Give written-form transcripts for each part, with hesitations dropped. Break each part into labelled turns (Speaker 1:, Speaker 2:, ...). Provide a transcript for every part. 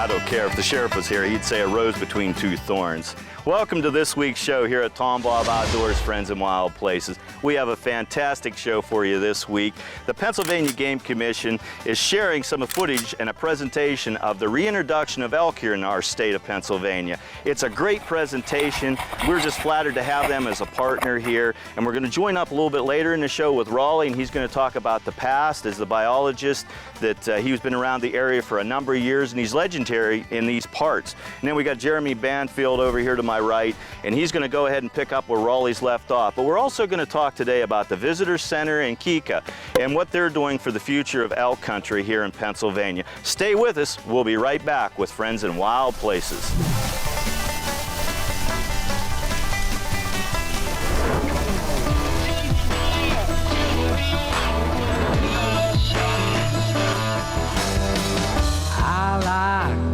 Speaker 1: I don't care. If the sheriff was here, he'd say a rose between two thorns. Welcome to this week's show here at Tom Bob Outdoors, Friends in Wild Places. We have a fantastic show for you this week. The Pennsylvania Game Commission is sharing some footage and a presentation of the reintroduction of elk here in our state of Pennsylvania. It's a great presentation. We're just flattered to have them as a partner here, and we're going to join up a little bit later in the show with Raleigh, and he's going to talk about the past as the biologist that he's been around the area for a number of years, and he's legendary in these parts. And then we got Jeremy Banfield over here to my right, and he's going to go ahead and pick up where Raleigh's left off. But we're also going to talk today about the Visitor Center in Kika and what they're doing for the future of elk country here in Pennsylvania. Stay with us. We'll be right back with Friends in Wild Places.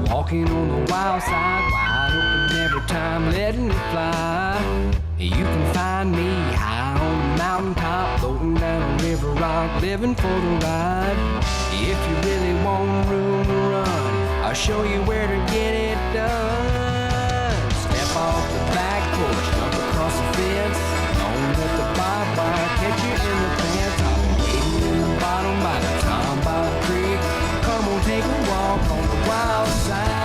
Speaker 2: Walking on the wild side, wide open every time, letting it fly. You can find me high on the mountaintop, floating down a river rock, living for the ride. If you really want room to run, I'll show you where to get it done. Step off the back porch, jump across the fence, don't let the barbed wire catch you in the pants. I'll be waiting in the bottom by the Tom Bob Creek. Come on, take a walk on the wild side.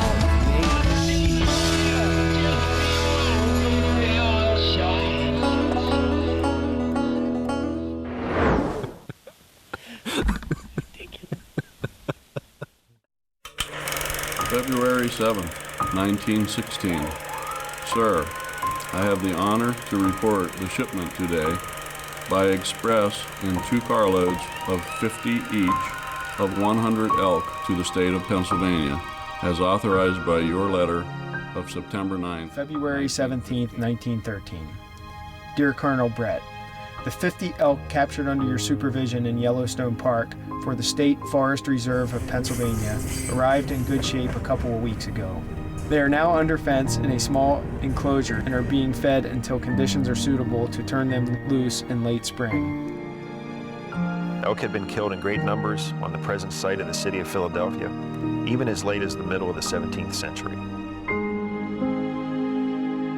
Speaker 3: February 7th, 1916. Sir, I have the honor to report the shipment today by express in 2 carloads of 50 each of 100 elk to the state of Pennsylvania, as authorized by your letter of September 9th.
Speaker 4: February 17th, 1913. Dear Colonel Brett, the 50 elk captured under your supervision in Yellowstone Park for the State Forest Reserve of Pennsylvania arrived in good shape a couple of weeks ago. They are now under fence in a small enclosure and are being fed until conditions are suitable to turn them loose in late spring.
Speaker 5: Elk had been killed in great numbers on the present site of the city of Philadelphia, even as late as the middle of the 17th century.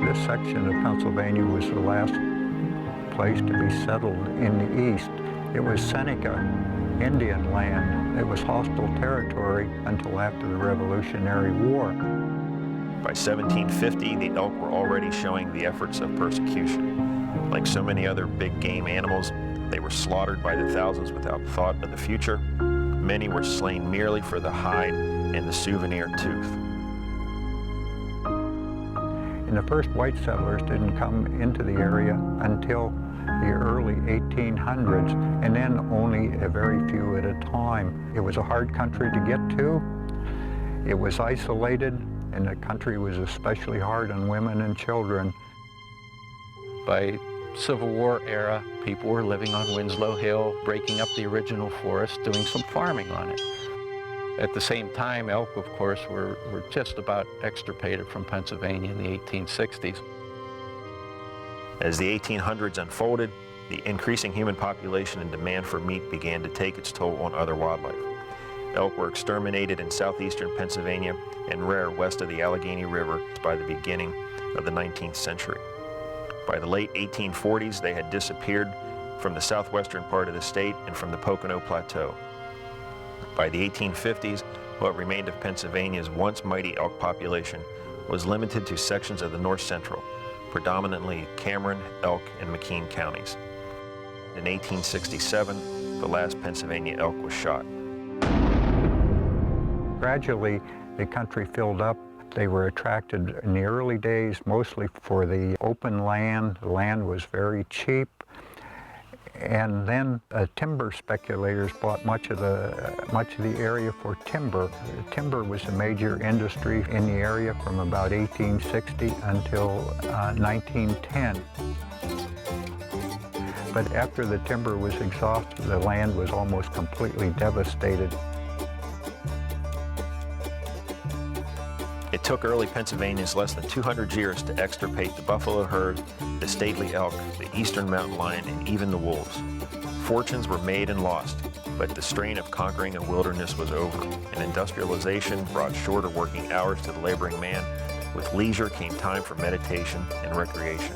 Speaker 6: This section of Pennsylvania was the last place to be settled in the east. It was Seneca Indian land. It was hostile territory until after the Revolutionary War.
Speaker 5: By 1750, the elk were already showing the efforts of persecution. Like so many other big game animals, they were slaughtered by the thousands without thought of the future. Many were slain merely for the hide and the souvenir tooth.
Speaker 6: And the first white settlers didn't come into the area until the early 1800s, and then only a very few at a time. It was a hard country to get to. It was isolated, and the country was especially hard on women and children.
Speaker 7: By Civil War era, people were living on Winslow Hill, breaking up the original forest, doing some farming on it. At the same time, elk, of course, were just about extirpated from Pennsylvania in the 1860s.
Speaker 5: As the 1800s unfolded, the increasing human population and demand for meat began to take its toll on other wildlife. Elk were exterminated in southeastern Pennsylvania and rare west of the Allegheny River by the beginning of the 19th century. By the late 1840s, they had disappeared from the southwestern part of the state and from the Pocono Plateau. By the 1850s, what remained of Pennsylvania's once mighty elk population was limited to sections of the north central, predominantly Cameron, Elk, and McKean counties. In 1867, the last Pennsylvania elk was shot.
Speaker 6: Gradually, the country filled up. They were attracted in the early days mostly for the open land. The land was very cheap. And then timber speculators bought much of the area for timber. Timber was a major industry in the area from about 1860 until 1910. But after the timber was exhausted, the land was almost completely devastated.
Speaker 5: It took early Pennsylvanians less than 200 years to extirpate the buffalo herd, the stately elk, the eastern mountain lion, and even the wolves. Fortunes were made and lost, But the strain of conquering a wilderness was over, and industrialization brought shorter working hours to the laboring man. With leisure came time for meditation and recreation.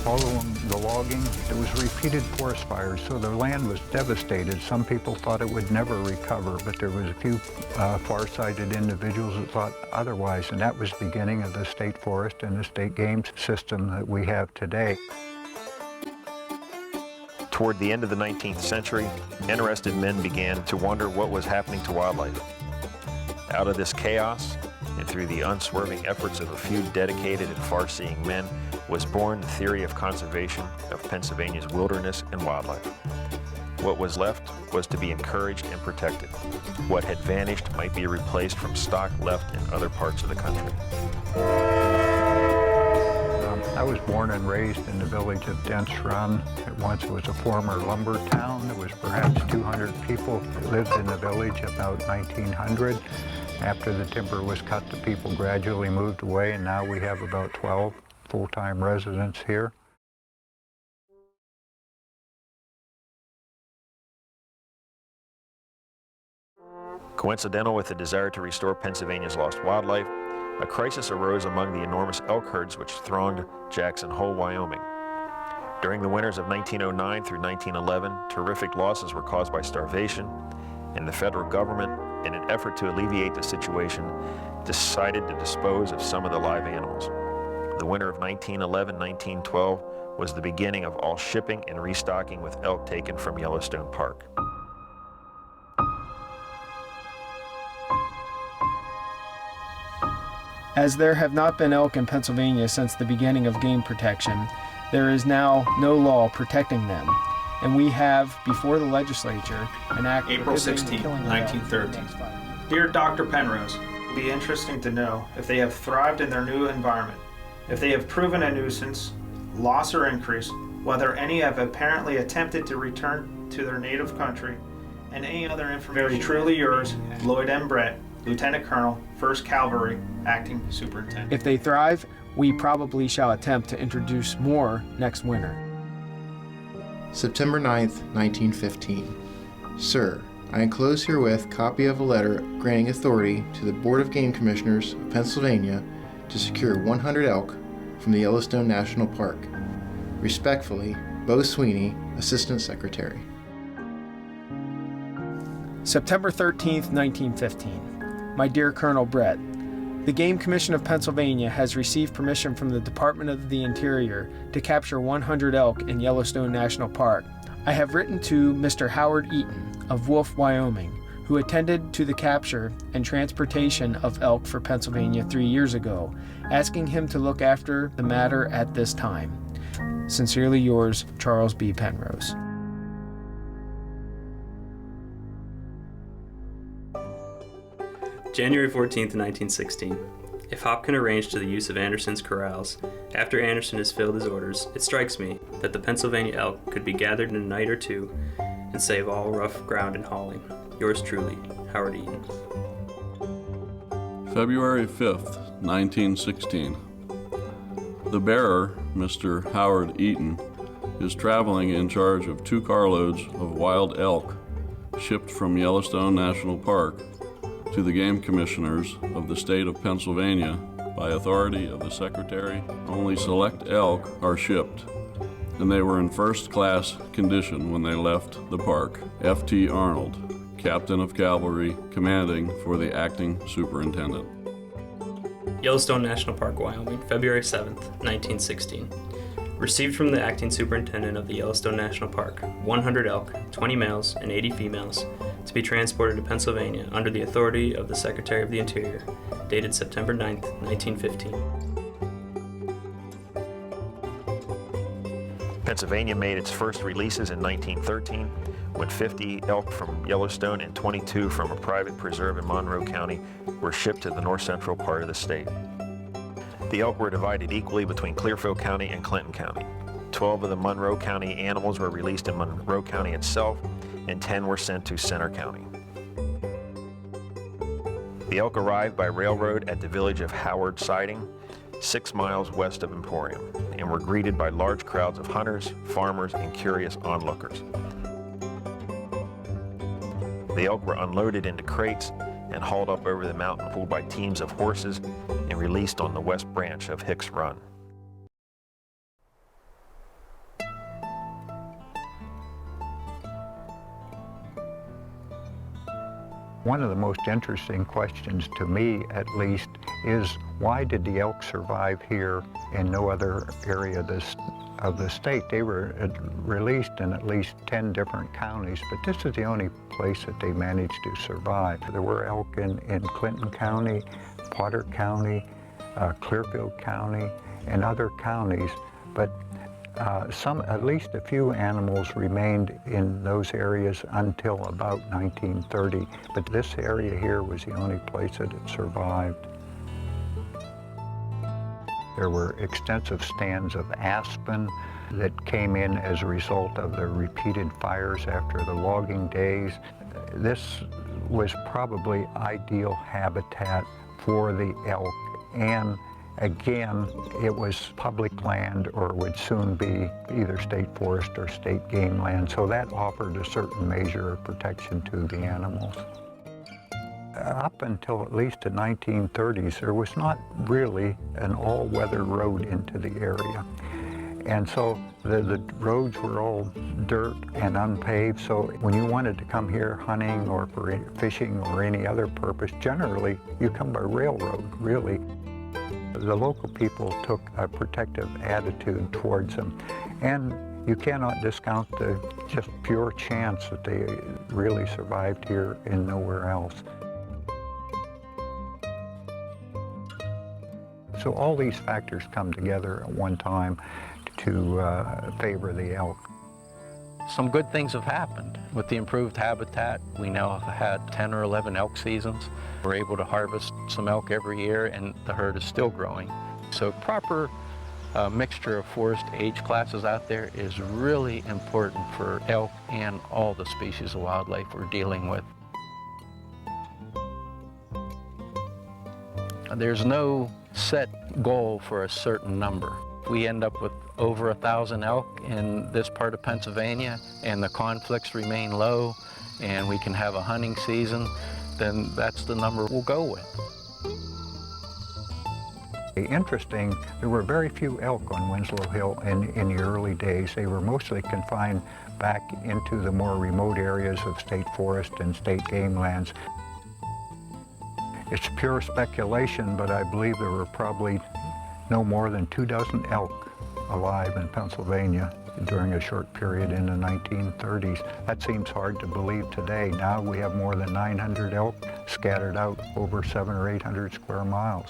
Speaker 6: Following the logging, there was repeated forest fires, so the land was devastated. Some people thought it would never recover, but there was a few far-sighted individuals that thought otherwise, and that was the beginning of the state forest and the state game system that we have today.
Speaker 5: Toward the end of the 19th century, interested men began to wonder what was happening to wildlife. Out of this chaos, and through the unswerving efforts of a few dedicated and far-seeing men, was born the theory of conservation of Pennsylvania's wilderness and wildlife. What was left was to be encouraged and protected. What had vanished might be replaced from stock left in other parts of the country.
Speaker 6: I was born and raised in the village of Dents Run. Once it was a former lumber town. There was perhaps 200 people that lived in the village about 1900. After the timber was cut, the people gradually moved away, and now we have about 12 full-time residents here.
Speaker 5: Coincidental with the desire to restore Pennsylvania's lost wildlife, a crisis arose among the enormous elk herds which thronged Jackson Hole, Wyoming. During the winters of 1909 through 1911, terrific losses were caused by starvation, and the federal government, in an effort to alleviate the situation, decided to dispose of some of the live animals. The winter of 1911-1912 was the beginning of all shipping and restocking with elk taken from Yellowstone Park.
Speaker 4: As there have not been elk in Pennsylvania since the beginning of game protection, there is now no law protecting them. And we have, before the legislature, an act
Speaker 8: April 16, 1913. Dear Dr. Penrose, it would be interesting to know if they have thrived in their new environment, if they have proven a nuisance, loss or increase, whether any have apparently attempted to return to their native country, and any other information. Very truly yours, Lloyd M. Brett, Lieutenant Colonel, 1st Cavalry, Acting Superintendent.
Speaker 4: If they thrive, we probably shall attempt to introduce more next winter.
Speaker 9: September 9th, 1915. Sir, I enclose herewith copy of a letter granting authority to the Board of Game Commissioners of Pennsylvania to secure 100 elk from the Yellowstone National Park. Respectfully, Bo Sweeney, Assistant Secretary.
Speaker 4: September 13th, 1915. My dear Colonel Brett, the Game Commission of Pennsylvania has received permission from the Department of the Interior to capture 100 elk in Yellowstone National Park. I have written to Mr. Howard Eaton of Wolf, Wyoming, who attended to the capture and transportation of elk for Pennsylvania 3 years ago, asking him to look after the matter at this time. Sincerely yours, Charles B. Penrose.
Speaker 10: January 14th, 1916. If Hop can arrange to the use of Anderson's corrals, after Anderson has filled his orders, it strikes me that the Pennsylvania elk could be gathered in a night or two and save all rough ground in hauling. Yours truly, Howard Eaton.
Speaker 3: February 5th, 1916. The bearer, Mr. Howard Eaton, is traveling in charge of 2 carloads of wild elk shipped from Yellowstone National Park to the Game Commissioners of the state of Pennsylvania by authority of the Secretary. Only select elk are shipped, and they were in first-class condition when they left the park. F.T. Arnold, Captain of Cavalry, commanding for the Acting Superintendent.
Speaker 10: Yellowstone National Park, Wyoming, February 7th, 1916. Received from the Acting Superintendent of the Yellowstone National Park, 100 elk, 20 males and 80 females, to be transported to Pennsylvania under the authority of the Secretary of the Interior, dated September 9th, 1915.
Speaker 5: Pennsylvania made its first releases in 1913 when 50 elk from Yellowstone and 22 from a private preserve in Monroe County were shipped to the north-central part of the state. The elk were divided equally between Clearfield County and Clinton County. 12 of the Monroe County animals were released in Monroe County itself, and 10 were sent to Center County. The elk arrived by railroad at the village of Howard Siding, 6 miles west of Emporium, and were greeted by large crowds of hunters, farmers, and curious onlookers. The elk were unloaded into crates and hauled up over the mountain, pulled by teams of horses, and released on the west branch of Hicks Run.
Speaker 6: One of the most interesting questions, to me at least, is why did the elk survive here and no other area of the state? They were released in at least 10 different counties, but this is the only place that they managed to survive. There were elk in Clinton County, Potter County, Clearfield County, and other counties, but at least a few animals remained in those areas until about 1930, but this area here was the only place that it survived. There were extensive stands of aspen that came in as a result of the repeated fires after the logging days. This was probably ideal habitat for the elk, and again, it was public land or would soon be either state forest or state game land, so that offered a certain measure of protection to the animals. Up until at least the 1930s, there was not really an all-weather road into the area. And so the roads were all dirt and unpaved, so when you wanted to come here hunting or for fishing or any other purpose, generally you come by railroad, really. The local people took a protective attitude towards them, and you cannot discount the just pure chance that they really survived here and nowhere else. So all these factors come together at one time to favor the elk.
Speaker 7: Some good things have happened. With the improved habitat, we now have had 10 or 11 elk seasons. We're able to harvest some elk every year, and the herd is still growing. So proper mixture of forest age classes out there is really important for elk and all the species of wildlife we're dealing with. There's no set goal for a certain number. If we end up with over 1,000 elk in this part of Pennsylvania and the conflicts remain low and we can have a hunting season, then that's the number we'll go with.
Speaker 6: Interesting, there were very few elk on Winslow Hill in the early days. They were mostly confined back into the more remote areas of state forest and state game lands. It's pure speculation, but I believe there were probably no more than 24 elk alive in Pennsylvania during a short period in the 1930s. That seems hard to believe today. Now we have more than 900 elk scattered out over 700 or 800 square miles.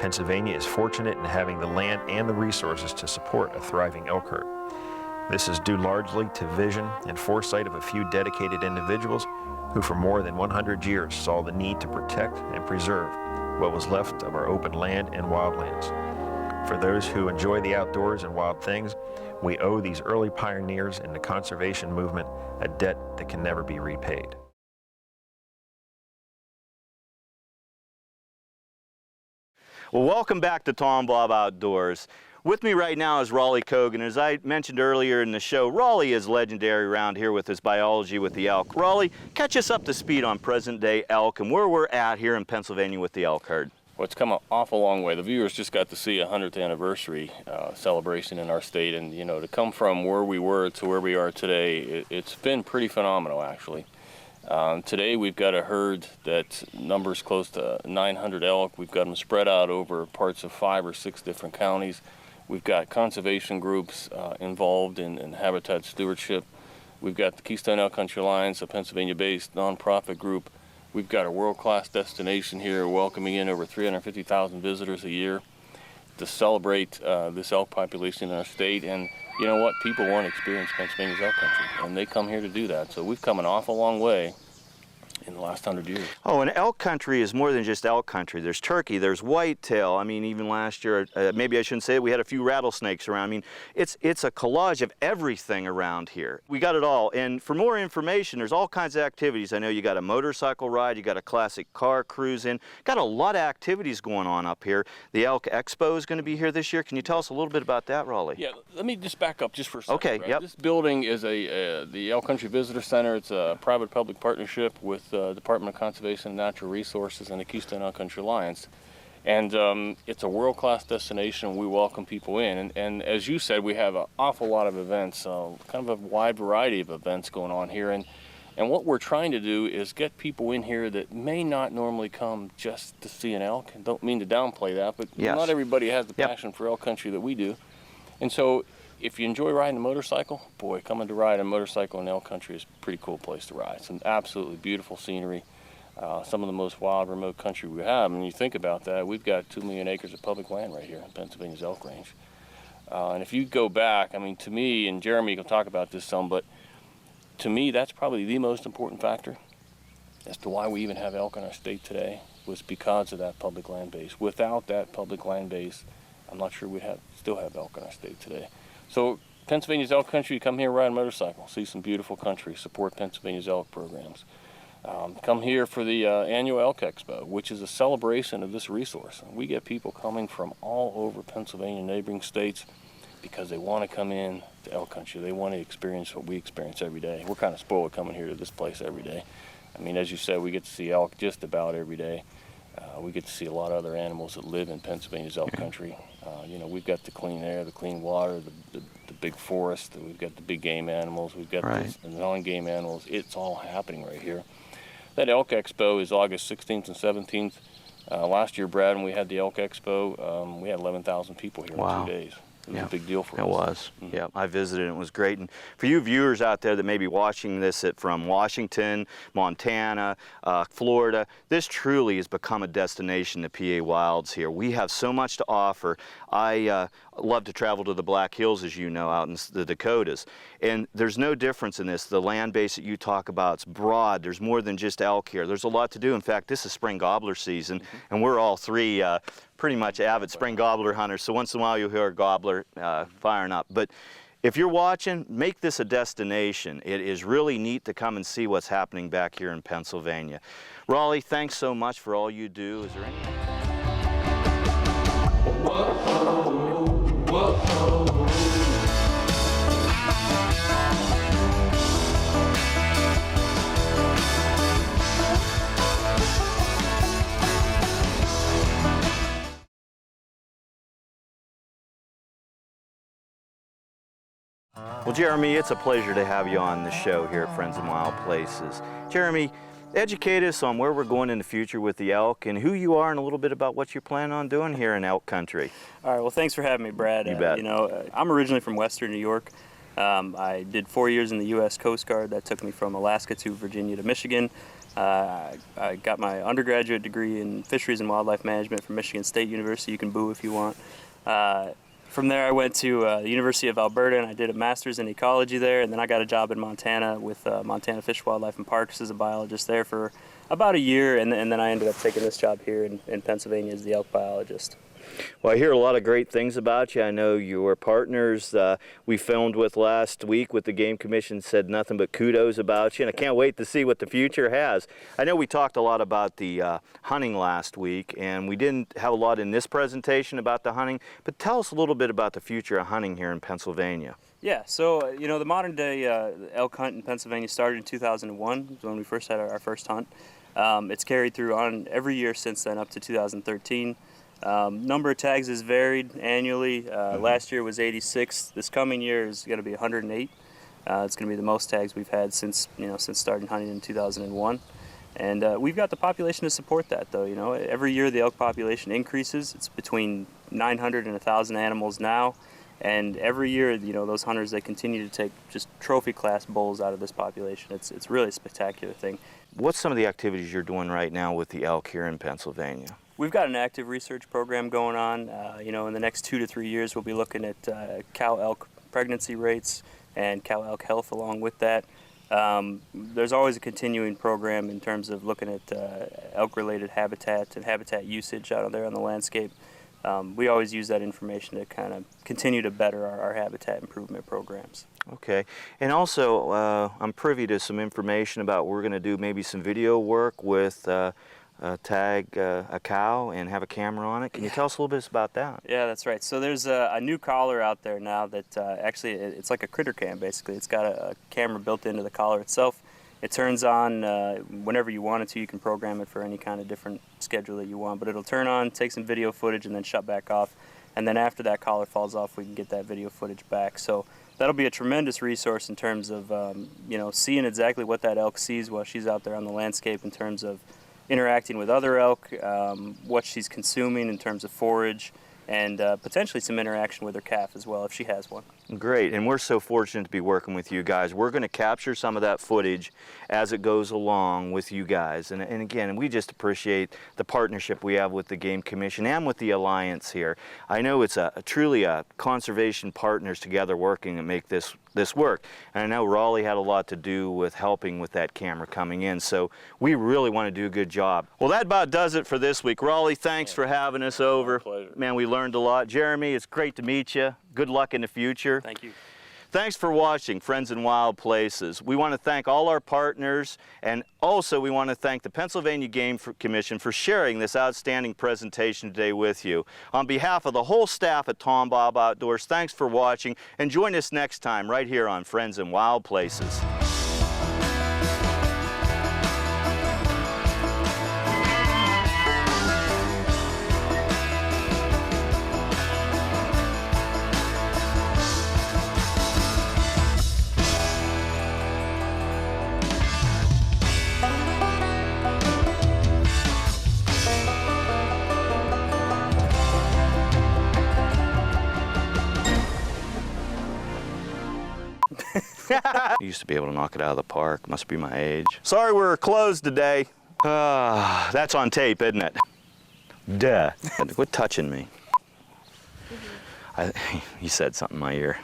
Speaker 5: Pennsylvania is fortunate in having the land and the resources to support a thriving elk herd. This is due largely to vision and foresight of a few dedicated individuals who for more than 100 years saw the need to protect and preserve what was left of our open land and wildlands. For those who enjoy the outdoors and wild things, we owe these early pioneers in the conservation movement a debt that can never be repaid.
Speaker 1: Well, welcome back to Tom Bob Outdoors. With me right now is Raleigh Kogan. As I mentioned earlier in the show, Raleigh is legendary around here with his biology with the elk. Raleigh, catch us up to speed on present-day elk and where we're at here in Pennsylvania with the elk herd.
Speaker 11: Well, it's come an awful long way. The viewers just got to see a 100th anniversary celebration in our state, and you know, to come from where we were to where we are today, it's been pretty phenomenal, actually. Today we've got a herd that numbers close to 900 elk. We've got them spread out over parts of 5 or 6 different counties. We've got conservation groups involved in habitat stewardship. We've got the Keystone Elk Country Alliance, a Pennsylvania-based nonprofit group. We've got a world-class destination here welcoming in over 350,000 visitors a year to celebrate this elk population in our state. And you know what? People want to experience Pennsylvania's elk country, and they come here to do that. So we've come an awful long way in the last 100 years.
Speaker 1: Oh, and elk country is more than just elk country. There's turkey, there's whitetail. I mean, even last year, maybe I shouldn't say it, we had a few rattlesnakes around. I mean, it's a collage of everything around here. We got it all. And for more information, there's all kinds of activities. I know you got a motorcycle ride, you got a classic car cruise in. Got a lot of activities going on up here. The Elk Expo is going to be here this year. Can you tell us a little bit about that, Raleigh?
Speaker 11: Yeah, let me just back up just for a second.
Speaker 1: Okay,
Speaker 11: right?
Speaker 1: yep.
Speaker 11: This building is the Elk Country Visitor Center. It's a private-public partnership with the Department of Conservation and Natural Resources and the Keystone Elk Country Alliance. And it's a world-class destination. We welcome people in. And as you said, we have an awful lot of events, kind of a wide variety of events going on here. And what we're trying to do is get people in here that may not normally come just to see an elk. I don't mean to downplay that, but
Speaker 1: Yes.
Speaker 11: not everybody has the passion for elk country that we do. And so if you enjoy riding a motorcycle, boy, coming to ride a motorcycle in elk country is a pretty cool place to ride. Some absolutely beautiful scenery. Some of the most wild, remote country we have. And you think about that, we've got 2 million acres of public land right here in Pennsylvania's Elk Range. And if you go back, I mean, to me, and Jeremy can talk about this some, but to me, that's probably the most important factor as to why we even have elk in our state today, was because of that public land base. Without that public land base, I'm not sure we'd still have elk in our state today. So Pennsylvania's Elk Country, come here, ride a motorcycle, see some beautiful country, support Pennsylvania's elk programs. Come here for the annual Elk Expo, which is a celebration of this resource. We get people coming from all over Pennsylvania and neighboring states because they want to come in to elk country. They want to experience what we experience every day. We're kind of spoiled coming here to this place every day. I mean, as you said, we get to see elk just about every day. We get to see a lot of other animals that live in Pennsylvania's elk country. You know, we've got the clean air, the clean water, the big forest, we've got the big game animals, we've got the non-game animals. It's all happening right here. That Elk Expo is August 16th and 17th. Last year, Brad, when we had the Elk Expo, we had 11,000 people here in 2 days. It was a big deal for us.
Speaker 1: It was. Yeah, I visited and it was great. And for you viewers out there that may be watching this from Washington, Montana, Florida, this truly has become a destination, the PA Wilds here. We have so much to offer. I love to travel to the Black Hills, as you know, out in the Dakotas. And there's no difference in this. The land base that you talk about, it's broad. There's more than just elk here. There's a lot to do. In fact, this is spring gobbler season, and we're all three pretty much avid spring gobbler hunters. So once in a while you'll hear a gobbler firing up. But if you're watching, make this a destination. It is really neat to come and see what's happening back here in Pennsylvania. Raleigh, thanks so much for all you do. Is there anything? Well, Jeremy, it's a pleasure to have you on the show here at Friends in Wild Places. Jeremy, educate us on where we're going in the future with the elk and who you are and a little bit about what you're planning on doing here in elk country.
Speaker 10: All right, well, thanks for having me, Brad.
Speaker 1: You bet.
Speaker 10: You know, I'm originally from Western New York. I did 4 years in the U.S. Coast Guard. That took me from Alaska to Virginia to Michigan. I got my undergraduate degree in Fisheries and Wildlife Management from Michigan State University. You can boo if you want. From there, I went to the University of Alberta, and I did a master's in ecology there, and then I got a job in Montana with Montana Fish, Wildlife, and Parks as a biologist there for about a year, and then I ended up taking this job here in Pennsylvania as the elk biologist.
Speaker 1: Well, I hear a lot of great things about you. I know your partners we filmed with last week with the Game Commission said nothing but kudos about you, and I can't wait to see what the future has. I know we talked a lot about the hunting last week, and we didn't have a lot in this presentation about the hunting, but tell us a little bit about the future of hunting here in Pennsylvania.
Speaker 10: Yeah, so, you know, the modern day elk hunt in Pennsylvania started in 2001, when we first had our first hunt. It's carried through on every year since then up to 2013. Number of tags has varied annually. Last year was 86. This coming year is going to be 108. It's going to be the most tags we've had since starting hunting in 2001. And we've got the population to support that, though. You know, every year the elk population increases. It's between 900 and 1,000 animals now. And every year, you know, those hunters, they continue to take just trophy class bulls out of this population. It's really a spectacular thing. What's some of the activities you're doing right now with the elk here in Pennsylvania? We've got an active research program going on. You know, in the next 2 to 3 years, we'll be looking at cow elk pregnancy rates and cow elk health along with that. There's always a continuing program in terms of looking at elk-related habitat and habitat usage out there on the landscape. We always use that information to kind of continue to better our habitat improvement programs.
Speaker 1: Okay, and also I'm privy to some information about we're going to do maybe some video work with tag a cow and have a camera on it. Can you tell us a little bit about that?
Speaker 10: Yeah, that's right. So there's a new collar out there now that actually it's like a critter cam basically. It's got a camera built into the collar itself. It turns on whenever you want it to. You can program it for any kind of different schedule that you want, but it'll turn on, take some video footage, and then shut back off. And then after that collar falls off, we can get that video footage back. So that'll be a tremendous resource in terms of seeing exactly what that elk sees while she's out there on the landscape in terms of interacting with other elk, what she's consuming in terms of forage, and potentially some interaction with her calf as well if she has one.
Speaker 1: Great, and we're so fortunate to be working with you guys. We're going to capture some of that footage as it goes along with you guys. And again, we just appreciate the partnership we have with the Game Commission and with the Alliance here. I know it's truly a conservation partners together working to make this work. And I know Raleigh had a lot to do with helping with that camera coming in, so we really want to do a good job. Well, that about does it for this week. Raleigh, thanks for having us over.
Speaker 11: Pleasure.
Speaker 1: Man, we learned a lot. Jeremy, it's great to meet you. Good luck in the future.
Speaker 10: Thank you.
Speaker 1: Thanks for watching Friends in Wild Places. We want to thank all our partners, and also we want to thank the Pennsylvania Game Commission for sharing this outstanding presentation today with you. On behalf of the whole staff at Tom Bob Outdoors, thanks for watching, and join us next time right here on Friends in Wild Places. I used to be able to knock it out of the park. Must be my age. Sorry we're closed today. That's on tape, isn't it? Duh. Quit touching me. You said something in my ear.